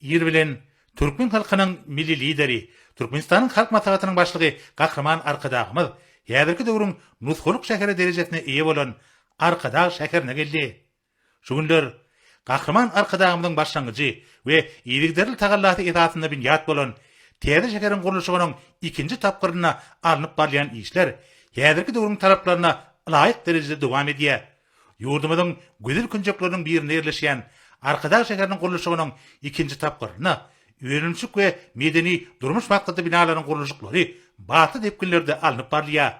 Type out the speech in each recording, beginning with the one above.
ир bilen Türkmen halkynyň milli lideri, Türkmenistanyň halk matematynyň başlygy Gahraman Arkadagymyz häzirki döwrüň nuskuluk şäheri derejesine eýe bolan Arkadag şäherine geldi. Şu günler Gahraman Arkadagymyzyň başlangyjy we ýigderli tagallaty etatynda binýat bolan Täze şäheriň gurulşygynyň ikinji tapgyryna alınıp barýan işler häzirki döwrüň taraplaryna laýyk derejede dowam edýär. Ýurdumyzyň güzel künjekleriniň birine ýerleşýän Arkadag şäheriniň gurulşygynyň ikinji tapgyryna öýrençlik we medeni durmuş maksady binalaryň gurulşyklary batı depkinlerde alınıp barýar.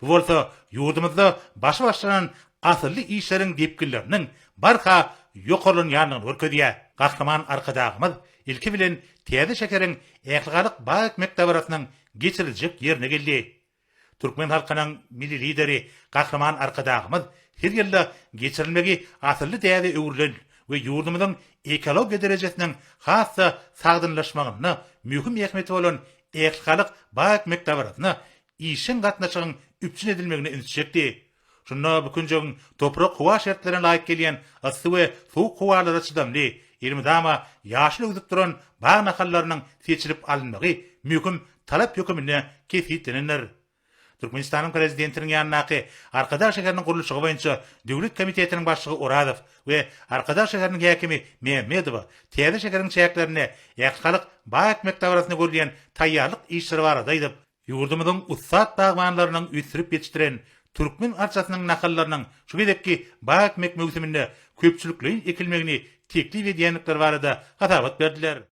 Bu bolsa ýurdumyzda başy başlanan asylly işleriň depkinleriniň barha ýokarlanýanyny görkezýär. Gahraman Arkadagymyz ilki bilen Täze şäheriň ähligalyk baýak mekdebaratynyň geçiriljek ýerine geldi. Türkmen halkynyň milli lideri Gahraman Arkadagymyz her ýylda geçirilmegi asylly däze öwrülen we ýurdumyzyň ekologiýa derejesiniň hassa sagdynlaşmagyny mühim ähmeti bolan ähligalyk baýak mekdebaratyny işin gatnaşygyň üpçün edilmegine initjekdi. Şunda bu künjegin toprak howa şertlerine laýyk gelýän ysy we suw howalara çydamly, irmidama ýaşly üzüp duran baý nahallarynyň seçilip alynmagy mühim talap ýökümine kesitlenler. Türkmenistanyň prezidentiniň ýanynaky Arkadag şäheriniň gurulşygy boýunça döwlet komitetiniň başlygy Oradow we Arkadag şäheriniň häkimi Mehmedow Täze şäheriniň şäherlerine ýakşylyk baýak mekdebaratyny görýän taýýarlyk işleri barada edip, ýurdumyzyň ussat bagmanlarynyň üsürip ýetişdiren Türkmen arçasynyň nahallarynyň şu gedekki baýak mekdebine köpçülikliň ekilmegini teklip edýänlikler barada hatabat berdiler.